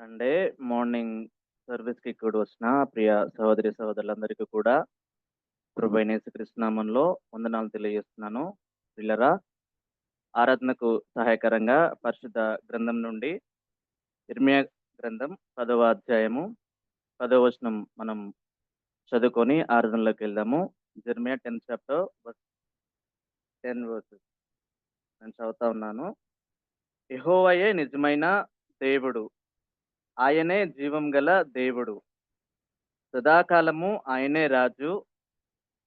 Sunday morning సర్వీస్‌కి ఇక్కడ వచ్చిన ప్రియ సహోదరి సహోదరులందరికీ కూడా ప్రభువైన యేసుక్రీస్తు నామంలో వందనాలు తెలియజేస్తున్నాను. ప్రియులారా, ఆరాధనకు సహాయకరంగా పరిశుద్ధ గ్రంథం నుండి ఇర్మియా గ్రంథం 10వ అధ్యాయము 10వ వచనం మనం చదువుకొని ఆరాధనలోకి వెళ్దాము. Jeremiah 10th chapter verse 10 versus నేను చదువుతా ఉన్నాను. యెహోవాయే నిజమైన దేవుడు, ఆయనే జీవం గల దేవుడు, సదాకాలము ఆయనే రాజు.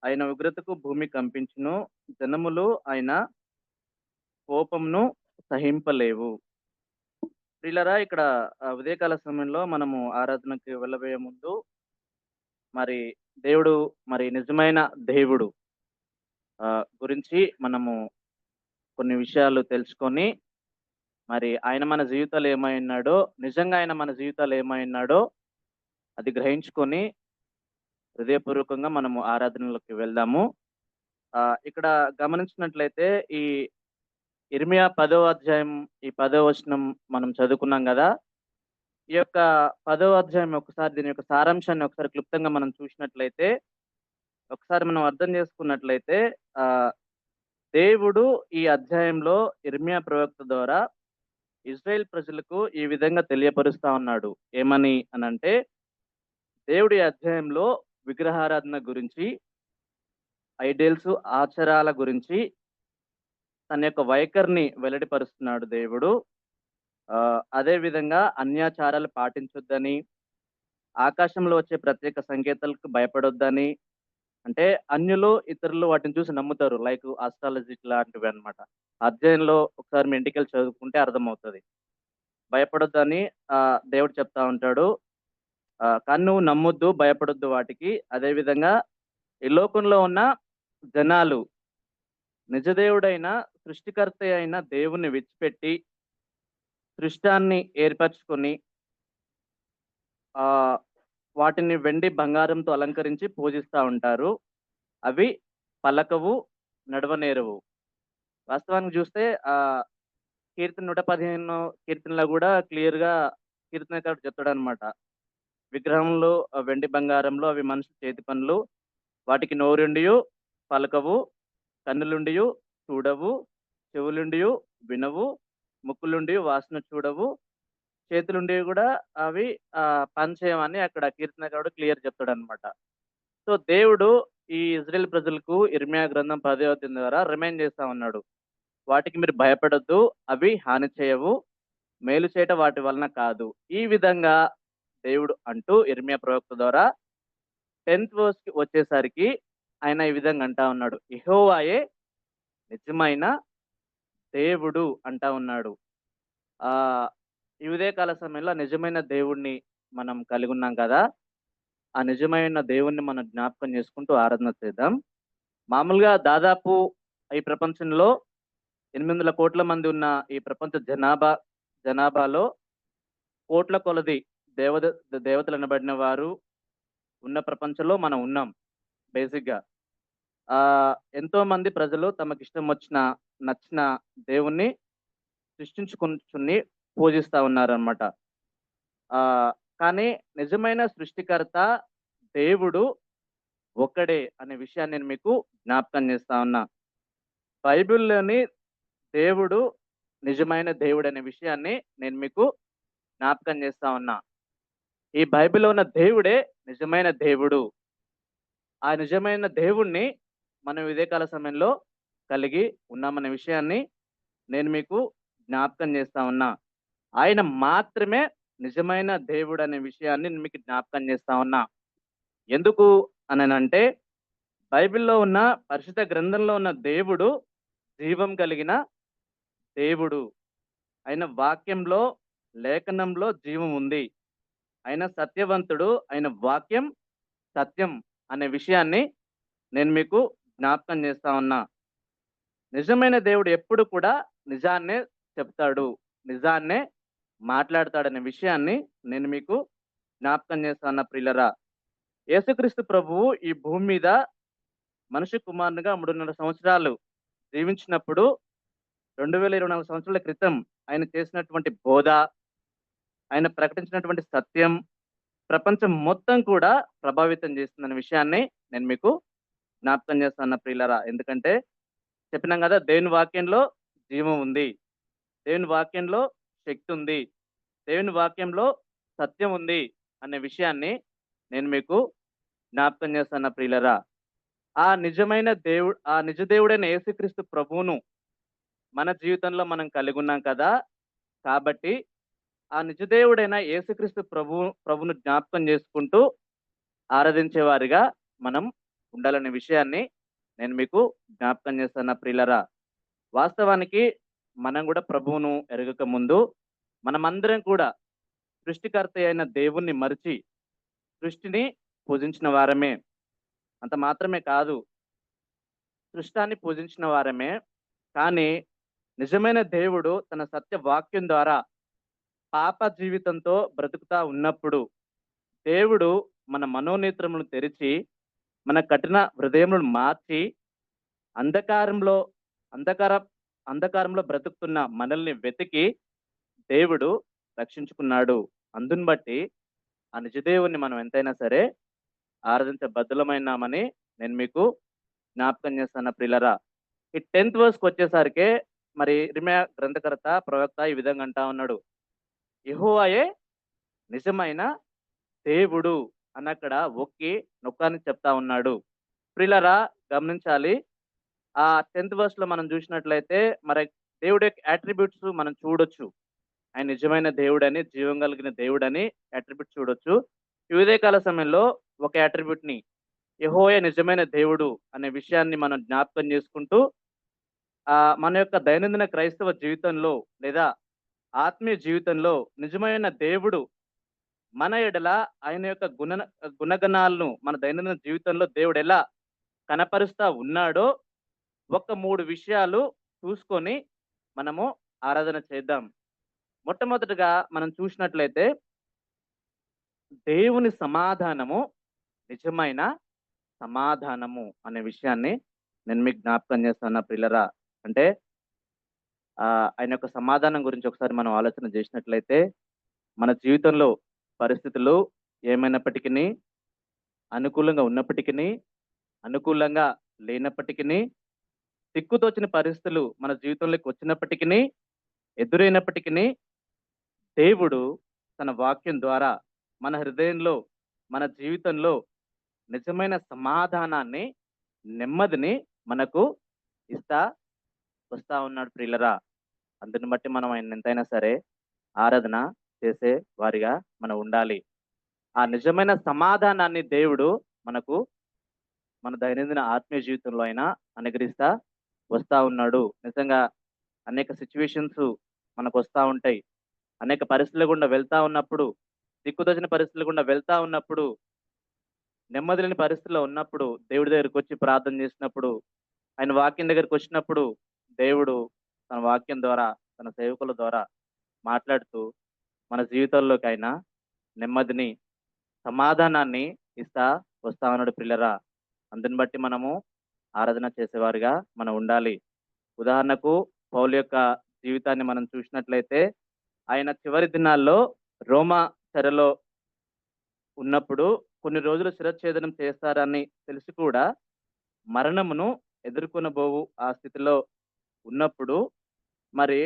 ఆయన ఉగ్రతకు భూమి కంపించును, జనములు ఆయన కోపమును సహింపలేవు. ప్రియులారా, ఇక్కడ ఉదయకాల సమయంలో మనము ఆరాధనకి వెళ్ళబోయే ముందు మరి దేవుడు, మరి నిజమైన దేవుడు గురించి మనము కొన్ని విషయాలు తెలుసుకొని, మరి ఆయన మన జీవితాలు ఏమై ఉన్నాడో, నిజంగా ఆయన మన జీవితాలు ఏమై ఉన్నాడో అది గ్రహించుకొని హృదయపూర్వకంగా మనము ఆరాధనలోకి వెళ్దాము. ఇక్కడ గమనించినట్లయితే ఈ ఇర్మియా 10వ అధ్యాయం, ఈ 10వ వచనం మనం చదువుకున్నాం గదా! ఈ యొక్క 10వ అధ్యాయం ఒకసారి దీని యొక్క సారాంశాన్ని ఒకసారి క్లుప్తంగా మనం చూసినట్లయితే, ఒకసారి మనం అర్థం చేసుకున్నట్లయితే ఆహ్, దేవుడు ఈ అధ్యాయంలో ఇర్మియా ప్రవక్త ద్వారా ఇజ్రాయెల్ ప్రజలకు ఈ విధంగా తెలియపరుస్తా ఉన్నాడు. ఏమని అనంటే, దేవుడు ఈ అధ్యాయంలో విగ్రహారాధన గురించి, ఐడియల్స్ ఆచారాల గురించి తన యొక్క వైఖరిని వెల్లడిపరుస్తున్నాడు దేవుడు. అదే విధంగా అన్యాచారాలు పాటించొద్దని, ఆకాశంలో వచ్చే ప్రత్యేక సంకేతాలకు భయపడొద్దని, అంటే అన్యులు, ఇతరులు వాటిని చూసి నమ్ముతారు. లైక్ ఆస్ట్రాలజీ లాంటివన్నమాట. అధ్యాయంలో ఒకసారి మీ ఇంటికెళ్ళి చదువుకుంటే అర్థమవుతది. భయపడొద్దని దేవుడు చెప్తా ఉంటాడు. కానీ నువ్వు నమ్మొద్దు, భయపడొద్దు వాటికి. అదే విధంగా ఈ లోకంలో ఉన్న జనాలు నిజదేవుడైన, సృష్టికర్త అయిన దేవుణ్ణి విడిచిపెట్టి, సృష్టాన్ని ఏర్పరచుకొని ఆహ్, వాటిని వెండి, బంగారంతో అలంకరించి పూజిస్తా ఉంటారు. అవి పలకవు, నడవనేరవు. వాస్తవానికి చూస్తే కీర్తన 115 కీర్తనలో గూడా క్లియర్‌గా కీర్తనకారుడు చెప్తాడనమాట. విగ్రహంలో వెండి, బంగారంలో అవి మనిషి చేతి పనులు. వాటికి నోరుండియు పలకవు, కన్నులుండియు చూడవు, చెవులుండియు వినవు, ముక్కులుండియు వాసన చూడవు, చేతులుండివి గూడా అవి పని చేయవని అక్కడ కీర్తనకారుడు క్లియర్ చెప్తాడనమాట. సో, దేవుడు ఈ ఇజ్రాయెల్ ప్రజలకు ఇర్మియా గ్రంథం 10వ అధ్యాయం ద్వారా రిమైండ్ చేస్తా ఉన్నాడు. వాటికి మీరు భయపడొద్దు, అవి హాని చేయవు, మేలు చేయట వాటి వలన కాదు. ఈ విధంగా దేవుడు అంటూ ఇర్మియా ప్రవక్త ద్వారా 10th వర్స్‌కి వచ్చేసరికి ఆయన ఈ విధంగా అంటా ఉన్నాడు. యెహోవాయే నిజమైన దేవుడు అంటా ఉన్నాడు. ఆహ్, ఈ ఉదయకాల సమయంలో నిజమైన దేవుడిని మనం కలిగున్నాం కదా! ఆ నిజమైన దేవుడిని మనం జ్ఞాపకం చేసుకుంటూ ఆరాధన చేద్దాం. మామూలుగా దాదాపు ఈ ప్రపంచంలో 800,00,00,000 మంది ఉన్న ఈ ప్రపంచ జనాభాలో కోట్ల కొలది దేవద దేవతలనబడిన వారు ఉన్న ప్రపంచంలో మనం ఉన్నాం బేసిక్‌గా. ఎంతోమంది ప్రజలు తమకిష్టం వచ్చిన, నచ్చిన దేవుణ్ణి సృష్టించుకొనుచుని పూజిస్తా ఉన్నారనమాట. ఆహ్, కానీ నిజమైన సృష్టికర్త దేవుడు ఒక్కడే అనే విషయాన్ని నేను మీకు జ్ఞాపకం చేస్తా ఉన్నా. బైబిల్‌లోని దేవుడు నిజమైన దేవుడనే విషయాన్ని నేను మీకు జ్ఞాపకం చేస్తా ఉన్నా. ఈ బైబిల్‌లో ఉన్న దేవుడే నిజమైన దేవుడు. ఆ నిజమైన దేవుడిని మనం ఇదే కాల సమయంలో కలిగి ఉన్నామనే విషయాన్ని నేను మీకు జ్ఞాపకం చేస్తా ఉన్నా. ఆయన మాత్రమే నిజమైన దేవుడనే విషయాన్ని నేను మీకు జ్ఞాపకం చేస్తా ఉన్నా. ఎందుకు అననంటే, బైబిల్‌లో ఉన్న పరిశుద్ధ గ్రంథంలో ఉన్న దేవుడు జీవం కలిగిన దేవుడు. ఆయన వాక్యంలో, లేఖనంలో జీవం ఉంది. ఆయన సత్యవంతుడు. ఆయన వాక్యం సత్యం అనే విషయాన్ని నేను మీకు జ్ఞాపకం చేస్తా ఉన్నా. నిజమైన దేవుడు ఎప్పుడు కూడా నిజాన్నే చెప్తాడు. నిజాన్నే మాట్లాడతాడనే విషయాన్ని నేను మీకు జ్ఞాపకం చేస్తా ఉన్నా ప్రియులరా. యేసుక్రీస్తు ప్రభువు ఈ భూమి మీద మనిషి కుమారునిగా 3:30 సంవత్సరాలు జీవించినప్పుడు 2024 సంవత్సరాల క్రితం ఆయన చేసినటువంటి బోధ, ఆయన ప్రకటించినటువంటి సత్యం ప్రపంచం మొత్తం కూడా ప్రభావితం చేస్తుందన్న విషయాన్ని నేను మీకు జ్ఞాపకం చేస్తున్నా ప్రియులారా. ఎందుకంటే చెప్పినాం కదా, దేవుని వాక్యంలో జీవం ఉంది. దేవుని వాక్యంలో శక్తి ఉంది. దేవుని వాక్యంలో సత్యం ఉంది అనే విషయాన్ని నేను మీకు జ్ఞాపకం చేస్తున్నా ప్రియులారా. ఆ నిజ దేవుడైన యేసుక్రీస్తు ప్రభువును మన జీవితంలో మనం కలిగి ఉన్నాం కదా! కాబట్టి ఆ నిజ దేవుడైన యేసుక్రీస్తు ప్రభువును జ్ఞాపకం చేసుకుంటూ ఆరాధించేవారిగా మనం ఉండాలనే విషయాన్ని నేను మీకు జ్ఞాపకం చేస్తున్నా ప్రియులారా. వాస్తవానికి మనం కూడా ప్రభువును ఎరగక ముందు మనమందరం కూడా సృష్టికర్త అయిన దేవుణ్ణి మరిచి సృష్టిని పూజించిన వారమే. అంత మాత్రమే కాదు, సృష్టాన్ని పూజించిన వారమే. కానీ నిజమైన దేవుడు తన సత్య వాక్యం ద్వారా పాప జీవితంతో బ్రతుకుతా ఉన్నప్పుడు దేవుడు మన మనోనేత్రములను తెరిచి మన కఠిన హృదయములను మార్చి అంధకారంలో అంధకార అంధకారంలో బ్రతుకుతున్న మనల్ని వెతికి దేవుడు రక్షించుకున్నాడు. అందుని బట్టి ఆ నిజదేవుణ్ణి మనం ఎంతైనా సరే ఆరాధించే బద్దులమైనామని నేను మీకు జ్ఞాపకం చేస్తున్నా ప్రియులారా. ఈ 10th వర్స్‌కి వచ్చేసరికే మరి ఇర్మీయా గ్రంథకర్త, ప్రవక్త ఈ విధంగా అంటా ఉన్నాడు. యెహోవాయే నిజమైన దేవుడు అని అక్కడ నొక్కాని చెప్తా ఉన్నాడు. ప్రియులారా గమనించాలి. ఆ 10th వర్స్‌లో మనం చూసినట్లయితే మరి దేవుడి యొక్క అట్రిబ్యూట్స్ మనం చూడొచ్చు. ఆయన నిజమైన దేవుడని, జీవం కలిగిన దేవుడని అట్రిబ్యూట్ చూడొచ్చు. ఈ ఉదయకాల సమయంలో ఒక అట్రిబ్యూట్‌ని యెహోవా నిజమైన దేవుడు అనే విషయాన్ని మనం జ్ఞాపకం చేసుకుంటూ మన యొక్క దైనందిన క్రైస్తవ జీవితంలో లేదా ఆత్మీయ జీవితంలో నిజమైన దేవుడు మన ఎడల ఆయన యొక్క గుణగణాలను మన దైనందిన జీవితంలో దేవుడు ఎలా కనపరుస్తా ఉన్నాడో ఒక 3 విషయాలు చూసుకొని మనము ఆరాధన చేద్దాం. మొట్టమొదటగా మనం చూసినట్లయితే దేవుని సమాధానము నిజమైన సమాధానము అనే విషయాన్ని నేను మీకు జ్ఞాపకం చేస్తున్నా ప్రియులారా. అంటే ఆయన యొక్క సమాధానం గురించి ఒకసారి మనం ఆలోచన చేసినట్లయితే మన జీవితంలో పరిస్థితులు ఏమైనప్పటికిని, అనుకూలంగా ఉన్నప్పటికిని, అనుకూలంగా లేనప్పటికిని, దిక్కుతోచని పరిస్థితులు మన జీవితంలోకి వచ్చినప్పటికిని, ఎదురైనప్పటికిని, దేవుడు తన వాక్యం ద్వారా మన హృదయంలో, మన జీవితంలో నిజమైన సమాధానాన్ని, నెమ్మదిని మనకు ఇస్తా వస్తా ఉన్నాడు ప్రియులరా. అందుని బట్టి మనం ఆయన ఎంతైనా సరే ఆరాధన చేసే వారిగా మనం ఉండాలి. ఆ నిజమైన సమాధానాన్ని దేవుడు మనకు మన దైనందిన ఆత్మీయ జీవితంలో అయినా అనుగ్రహిస్తా వస్తా ఉన్నాడు. నిజంగా అనేక సిట్యుయేషన్స్ మనకు వస్తా ఉంటాయి. అనేక పరిస్థితుల గుండా వెళ్తా ఉన్నప్పుడు, దిక్కుతోచని పరిస్థితుల గుండా వెళ్తా ఉన్నప్పుడు, నెమ్మది లేని పరిస్థితిలో ఉన్నప్పుడు, దేవుడి దగ్గరికి వచ్చి ప్రార్థన చేసినప్పుడు, ఆయన వాక్యం దగ్గరికి వచ్చినప్పుడు, దేవుడు తన వాక్యం ద్వారా, తన సేవకుల ద్వారా మాట్లాడుతూ మన జీవితాల్లోకి ఆయన నెమ్మదిని, సమాధానాన్ని ఇస్తా వస్తా ఉన్నాడు ప్రియులారా. అందుని బట్టి మనము ఆరాధన చేసేవారుగా మనం ఉండాలి. ఉదాహరణకు పౌలు యొక్క జీవితాన్ని మనం చూసినట్లయితే ఆయన చివరి దినాల్లో రోమా చెరలో ఉన్నప్పుడు కొన్ని రోజులు శిరచ్ఛేదనం చేస్తారని తెలిసి కూడా మరణమును ఎదుర్కొనబోవు ఆ స్థితిలో ఉన్నప్పుడు మరి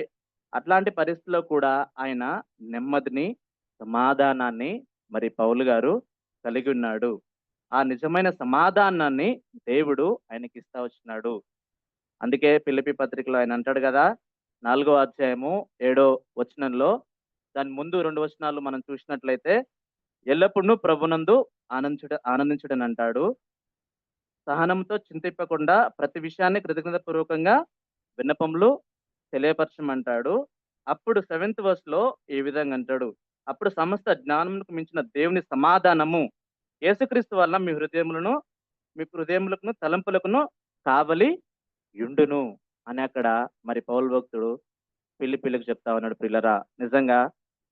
అట్లాంటి పరిస్థితిలో కూడా ఆయన నెమ్మదిని, సమాధానాన్ని మరి పౌలు గారు కలిగి ఉన్నాడు. ఆ నిజమైన సమాధానాన్ని దేవుడు ఆయనకి ఇస్తా వచ్చినాడు. అందుకే ఫిలిప్పీ పత్రికలో ఆయన అంటాడు కదా, 4వ అధ్యాయము 7వ వచనంలో దాని ముందు 2 వచనాలు మనం చూసినట్లయితే ఎల్లప్పుడూ ప్రభునందు ఆనందించుడని అంటాడు. సహనంతో చింతింపకుండా ప్రతి విషయాన్ని కృతజ్ఞత పూర్వకంగా విన్నపములు తెలియపరచమంటాడు. అప్పుడు 7th వర్స్‌లో ఈ విధంగా అంటాడు. అప్పుడు సమస్త జ్ఞానమునకు మించిన దేవుని సమాధానము యేసుక్రీస్తు వలన మీ హృదయములకును తలంపులకును కావలి యుండును అని అక్కడ మరి పౌలు భక్తుడు పిల్లికి చెప్తా ఉన్నాడు ప్రియులరా. నిజంగా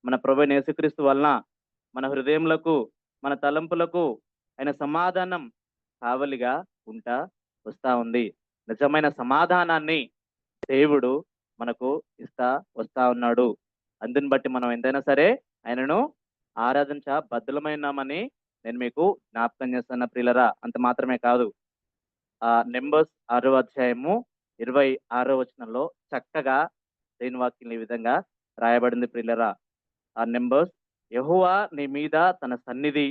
మన ప్రభువైన యేసుక్రీస్తు వలన మన హృదయములకు, మన తలంపులకు ఆయన సమాధానం కావలిగా ఉంటా వస్తా ఉంది. నిజమైన సమాధానాన్ని దేవుడు మనకు ఇస్తా వస్తా ఉన్నాడు. అందుని బట్టి మనం ఎంతైనా సరే ఆయనను ఆరాధించ బద్ధులమైనామని నేను మీకు జ్ఞాపకం చేస్తున్న ప్రియులరా. అంత మాత్రమే కాదు. నంబర్స్ 6వ అధ్యాయము 26వ వచనంలో చక్కగా దేవుని వాక్యం ఈ విధంగా రాయబడింది ప్రియులరా. ఆ నంబర్స్, యెహోవా నీ మీద తన సన్నిధి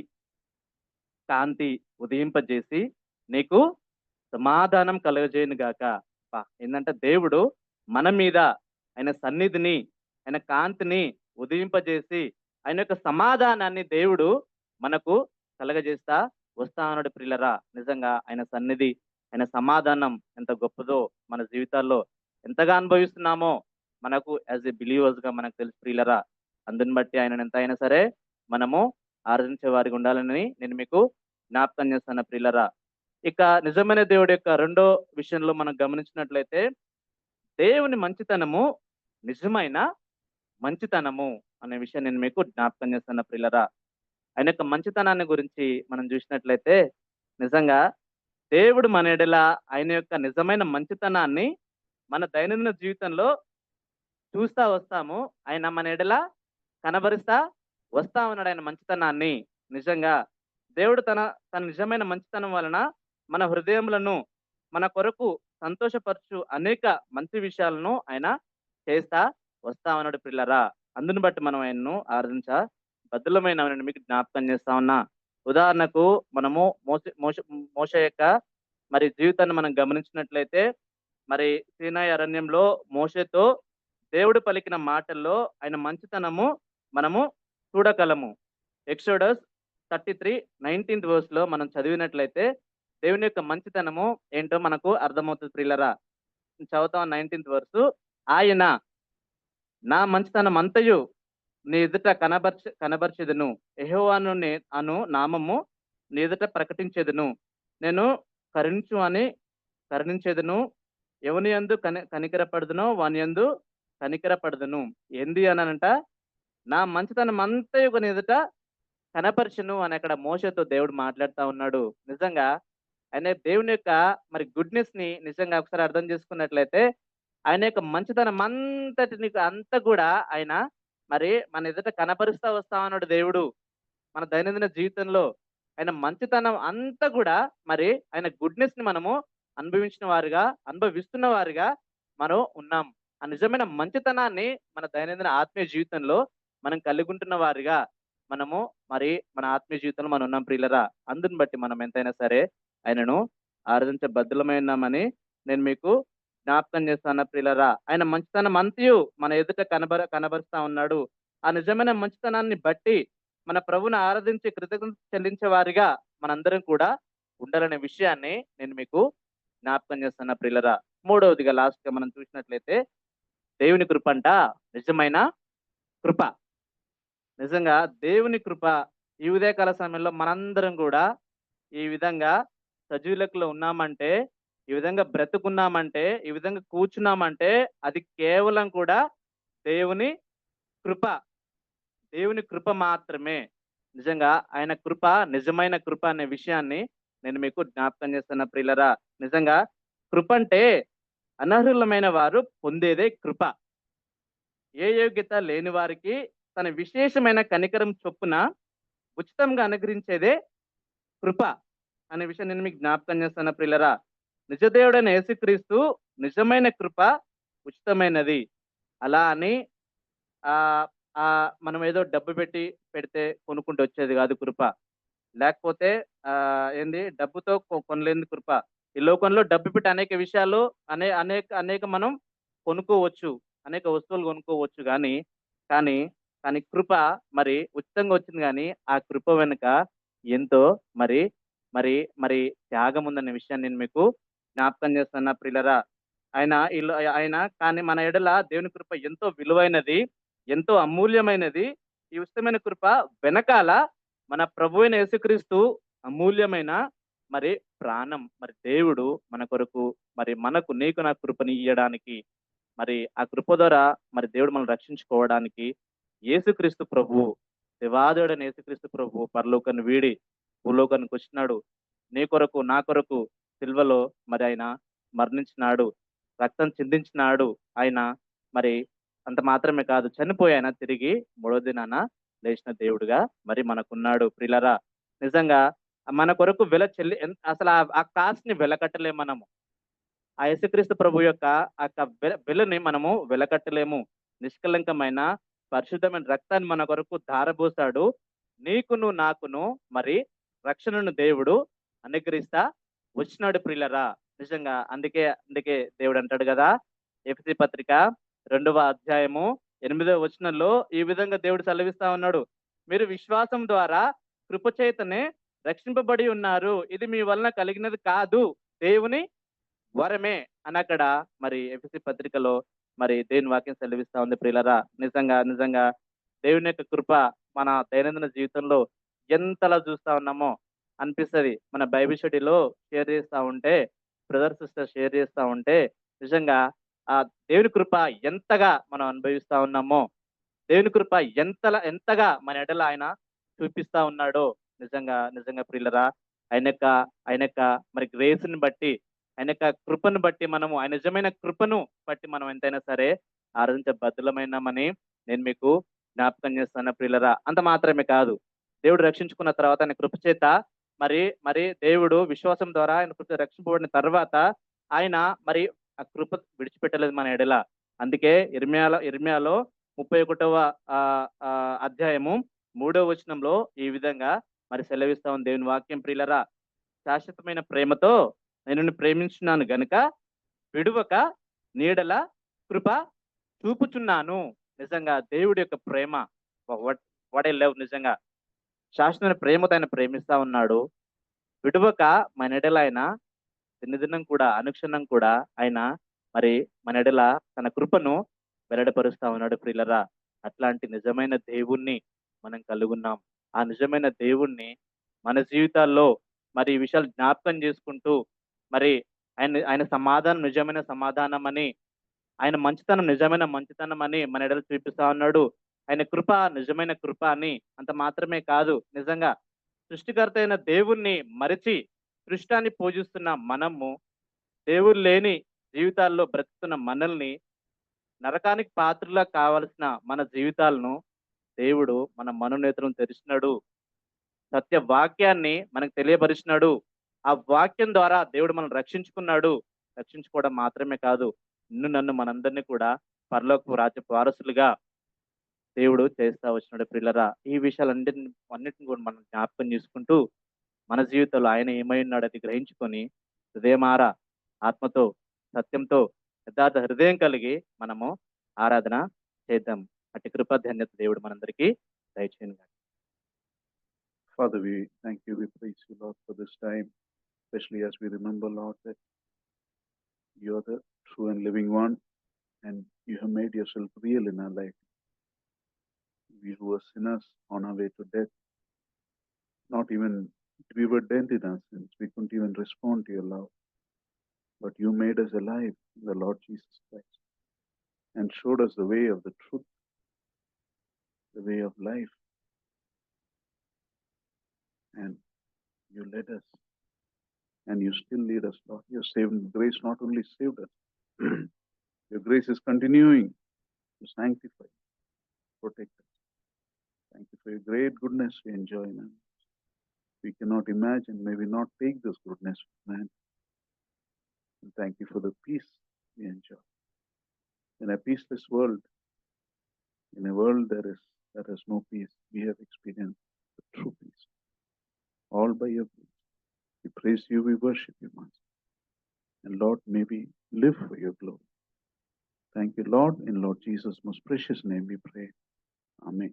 కాంతి ఉదయింపజేసి నీకు సమాధానం కలుగజేయును గాక. ఏందంటే దేవుడు మన మీద ఆయన సన్నిధిని, ఆయన కాంతిని ఉదయింపజేసి ఆయన యొక్క సమాధానాన్ని దేవుడు మనకు కలగజేస్తా వస్తా అన్నాడు ప్రియులరా. నిజంగా ఆయన సన్నిధి, ఆయన సమాధానం ఎంత గొప్పదో మన జీవితాల్లో ఎంతగా అనుభవిస్తున్నామో మనకు యాజ్ ఎ బిలీవర్స్ గా మనకు తెలుసు ప్రియులరా. అందుని బట్టి ఆయన ఎంత అయినా సరే మనము ఆరాధించే వారికి ఉండాలని నేను మీకు జ్ఞాపకం చేస్తాను ప్రియులరా. ఇక నిజమైన దేవుడి యొక్క రెండో విషయంలో మనం గమనించినట్లయితే, దేవుని మంచితనము నిజమైన మంచితనము అనే విషయం నేను మీకు జ్ఞాపకం చేస్తున్న ప్రియులరా. ఆయన యొక్క మంచితనాన్ని గురించి మనం చూసినట్లయితే, నిజంగా దేవుడు మన యెడల ఆయన యొక్క నిజమైన మంచితనాన్ని మన దైనందిన జీవితంలో చూస్తా వస్తాము. ఆయన మన యెడల కనబరుస్తా వస్తా ఉన్నాడు ఆయన మంచితనాన్ని. నిజంగా దేవుడు తన తన నిజమైన మంచితనం వలన మన హృదయములను మన కొరకు సంతోషపరచు అనేక మంచి విషయాలను ఆయన చేస్తా వస్తా ఉన్నాడు పిల్లరా. అందుని బట్టి మనం ఆయన్ను ఆరాధించ బద్దులమైన మీకు జ్ఞాపకం చేస్తా ఉన్నా. ఉదాహరణకు మనము మోషే యొక్క మరి జీవితాన్ని మనం గమనించినట్లయితే, మరి సీనాయి అరణ్యంలో మోషేతో దేవుడు పలికిన మాటల్లో ఆయన మంచితనము మనము చూడగలము. ఎక్సోడస్ 33:19 వర్స్ లో మనం చదివినట్లయితే దేవుని యొక్క మంచితనము ఏంటో మనకు అర్థమవుతుంది ప్రియులరా. చదువుతాం 19th వర్స్. ఆయన నా మంచితనం అంతయు నీ ఎదుట కనబర్చెదను, యెహోవాను అను నామము నీ ఎదుట ప్రకటించెదను. నేను కరుణించు అని కరుణించెదను, ఎవని యందు కనికరపడుదునో వాని యందు కనికరపడుదును. ఏంది అనంట, నా మంచితనం అంతయు నీ ఎదుట కనపరచును అని అక్కడ మోషేతో దేవుడు మాట్లాడుతా ఉన్నాడు. నిజంగా ఆయన దేవుని యొక్క మరి గుడ్నెస్ ని నిజంగా ఒకసారి అర్థం చేసుకున్నట్లయితే, ఆయన యొక్క మంచితనం అంతటిని అంతా కూడా ఆయన మరి మన ఎదుట కనపరుస్తా వస్తా ఉన్నాడు దేవుడు. మన దైనందిన జీవితంలో ఆయన మంచితనం అంతా కూడా మరి ఆయన గుడ్నెస్ ని మనము అనుభవిస్తున్న వారిగా మనం ఉన్నాం. ఆ నిజమైన మంచితనాన్ని మన దైనందిన ఆత్మీయ జీవితంలో మనం కలిగి ఉంటున్న వారిగా మనము మరి మన ఆత్మీయ జీవితంలో మనం ఉన్నాం ప్రియులరా. అందుని బట్టి మనం ఎంతైనా సరే ఆయనను ఆరాధించే బద్దులమైనామని నేను మీకు జ్ఞాపకం చేస్తాను ప్రియులరా. ఆయన మంచితనం అంతయు మన ఎదుట కనబరుస్తా ఉన్నాడు. ఆ నిజమైన మంచితనాన్ని బట్టి మన ప్రభుని ఆరాధించి కృతజ్ఞత చెల్లించే వారిగా మనందరం కూడా ఉండాలనే విషయాన్ని నేను మీకు జ్ఞాపకం చేస్తున్నా ప్రియులరా. మూడవదిగా లాస్ట్ గా మనం చూసినట్లయితే, దేవుని కృప అంట నిజమైన కృప. నిజంగా దేవుని కృప ఈ ఉదయకాల సమయంలో మనందరం కూడా ఈ విధంగా సజీవులకులో ఉన్నామంటే, ఈ విధంగా బ్రతుకున్నామంటే, ఈ విధంగా కూర్చున్నామంటే అది కేవలం కూడా దేవుని కృప. దేవుని కృప మాత్రమే. నిజంగా ఆయన కృప నిజమైన కృప అనే విషయాన్ని నేను మీకు జ్ఞాపకం చేస్తున్న ప్రియులరా. నిజంగా కృప అంటే అనర్హులమైన వారు పొందేదే కృప. ఏ యోగ్యత లేని వారికి తన విశేషమైన కనికరం చొప్పున ఉచితంగా అనుగ్రహించేదే కృప అనే విషయం నేను మీకు జ్ఞాపకం చేస్తున్న ప్రియులరా. నిజదేవుడైన యేసుక్రీస్తు నిజమైన కృప ఉచితమైనది. అలా అని ఆ ఆ మనం ఏదో డబ్బు పెడితే కొనుక్కుంటూ వచ్చేది కాదు కృప. లేకపోతే ఏంది డబ్బుతో కొనలేని కృప. ఈ లోకంలో డబ్బు పెట్టి అనేక విషయాలు అనేక మనం కొనుక్కోవచ్చు, అనేక వస్తువులు కొనుక్కోవచ్చు. కానీ కానీ కృప మరి ఉచితంగా వచ్చింది. కానీ ఆ కృప వెనుక ఎంతో మరి మరి మరి త్యాగం ఉందనే విషయాన్ని నేను మీకు జ్ఞాపకం చేస్తున్నా ప్రియులరా. ఆయన కానీ మన ఎడల దేవుని కృప ఎంతో విలువైనది, ఎంతో అమూల్యమైనది. ఈ ఉచితమైన కృప వెనకాల మన ప్రభు అయిన యేసుక్రీస్తు అమూల్యమైన మరి ప్రాణం, మరి దేవుడు మన కొరకు మరి మనకు నీకు నా కృపని ఇయ్యడానికి, మరి ఆ కృప ద్వారా మరి దేవుడు మనం రక్షించుకోవడానికి యేసుక్రీస్తు ప్రభువు, దేవాదేవుడైన యేసుక్రీస్తు ప్రభువు పరలోకాన్ని వీడి భూలోకానికి వచ్చినాడు. నీ కొరకు నా కొరకు సిల్వలో మరి ఆయన మరణించినాడు, రక్తం చిందించినాడు. ఆయన మరి అంత మాత్రమే కాదు, చనిపోయి ఆయన తిరిగి మూడో దినాన లేచిన దేవుడుగా మరి మనకున్నాడు ప్రియులారా. నిజంగా మన కొరకు అసలు ఆ కాస్ట్‌ని వెలకట్టలేము మనము. ఆ యేసుక్రీస్తు ప్రభు యొక్క ఆ యొక్క వెలని మనము వెలకట్టలేము. నిష్కళంకమైన పరిశుద్ధమైన రక్తాన్ని మన కొరకు ధారబోసాడు. నీకును నాకును మరి రక్షణను దేవుడు అనుగ్రహిస్తా వచ్చినాడు ప్రియులరా. నిజంగా అందుకే అందుకే దేవుడు అంటాడు కదా, ఎఫెసీ పత్రిక 2వ అధ్యాయము 8వ వచనంలో ఈ విధంగా దేవుడు సెలవిస్తా ఉన్నాడు. మీరు విశ్వాసం ద్వారా కృపచేతనే రక్షింపబడి ఉన్నారు. ఇది మీ వలన కలిగినది కాదు, దేవుని వరమే అని అక్కడ మరి ఎఫెసీ పత్రికలో మరి దేవుని వాక్యం సెలవిస్తా ఉంది ప్రియులరా. నిజంగా నిజంగా దేవుని యొక్క కృప మన దైనందిన జీవితంలో ఎంతలా చూస్తా ఉన్నామో అనిపిస్తది. మన బైబిల్ స్టడీలో షేర్ చేస్తా ఉంటే, బ్రదర్ సిస్టర్ షేర్ చేస్తా ఉంటే నిజంగా ఆ దేవుని కృప ఎంతగా మనం అనుభవిస్తా ఉన్నామో, దేవుని కృప ఎంతగా మన ఎడల ఆయన చూపిస్తా ఉన్నాడో నిజంగా నిజంగా ప్రియులరా. ఆయన యొక్క మరి గ్రేస్‌ని బట్టి, ఆయన యొక్క కృపను బట్టి మనము, ఆయన నిజమైన కృపను బట్టి మనం ఎంతైనా సరే ఆరాధించే బద్దులమైనామని నేను మీకు జ్ఞాపకం చేస్తాను ప్రియులరా. అంత మాత్రమే కాదు, దేవుడు రక్షించుకున్న తర్వాత ఆయన కృప చేత మరి మరి దేవుడు విశ్వాసం ద్వారా ఆయన కృప రక్షింపబడిన తర్వాత ఆయన మరి ఆ కృప విడిచిపెట్టలేదు మన ఎడల. అందుకే ఇర్మీయాలో 31వ అధ్యాయము 3వ వచనంలో ఈ విధంగా మరి సెలవిస్తా ఉంది దేవుని వాక్యం ప్రియులరా. శాశ్వతమైన ప్రేమతో నేను నిన్ను ప్రేమించున్నాను గనుక విడువక నీడల కృప చూపుచున్నాను. నిజంగా దేవుడి యొక్క ప్రేమ, వాట్ ఐ లవ్. నిజంగా శాశ్వతమైన ప్రేమతో ఆయన ప్రేమిస్తా ఉన్నాడు. విడువక మన ఎడల ఆయన దినదినం కూడా అనుక్షణం కూడా ఆయన మరి మన ఎడల తన కృపను వెల్లడిపరుస్తా ఉన్నాడు ప్రియులరా. అట్లాంటి నిజమైన దేవుణ్ణి మనం కలుగున్నాం. ఆ నిజమైన దేవుణ్ణి మన జీవితాల్లో మరి ఈ విషయాలు జ్ఞాపకం చేసుకుంటూ మరి ఆయన సమాధానం నిజమైన సమాధానం అని, ఆయన మంచితనం నిజమైన మంచితనం అని మన ఎడల చూపిస్తా ఉన్నాడు. ఆయన కృప నిజమైన కృప అని. అంత మాత్రమే కాదు, నిజంగా సృష్టికర్త అయిన దేవుణ్ణి మరిచి సృష్టాన్ని పూజిస్తున్న మనము, దేవుడు లేని జీవితాల్లో బ్రతుకుతున్న మనల్ని, నరకానికి పాత్రలా కావలసిన మన జీవితాలను దేవుడు మన మనోనేత్రం తెరిచినాడు. సత్య వాక్యాన్ని మనకు తెలియపరిచినాడు. ఆ వాక్యం ద్వారా దేవుడు మనల్ని రక్షించుకున్నాడు. రక్షించుకోవడం మాత్రమే కాదు, నన్ను మనందరినీ కూడా పరలోకపు రాజ్యపు వారసులుగా దేవుడు చేస్తా వచ్చినాడు ప్రియులరా. ఈ అన్నిటిని కూడా మనం జ్ఞాపకం చేసుకుంటూ మన జీవితంలో ఆయన ఏమై ఉన్నాడు అది గ్రహించుకొని హృదయమారా, ఆత్మతో, సత్యంతో, యథార్థ హృదయం కలిగి మనము ఆరాధన చేద్దాం. అట్టి కృపధన్యత దేవుడు మనందరికీ దయచేయను. Father, we thank you, we praise you, Lord, for this time, especially as we remember, Lord, that you are the true and living one, and you have made yourself real in our life. We who were sinners on our way to death, we were dead in our sins, we couldn't even respond to your love. But you made us alive in the Lord Jesus Christ and showed us the way of the truth, the way of life. And you led us, and you still lead us, Lord. Your saving grace not only saved us, your grace is continuing to sanctify, protect us. Thank you for your great goodness we enjoy now. We cannot imagine, may we not take this goodness for granted. And thank you for the peace we enjoy. In a peaceless world, in a world that has no peace, we have experienced the true peace. All by your grace. We praise you, we worship you, Master. And Lord, may we live for your glory. Thank you, Lord. In Lord Jesus' most precious name we pray. Amen.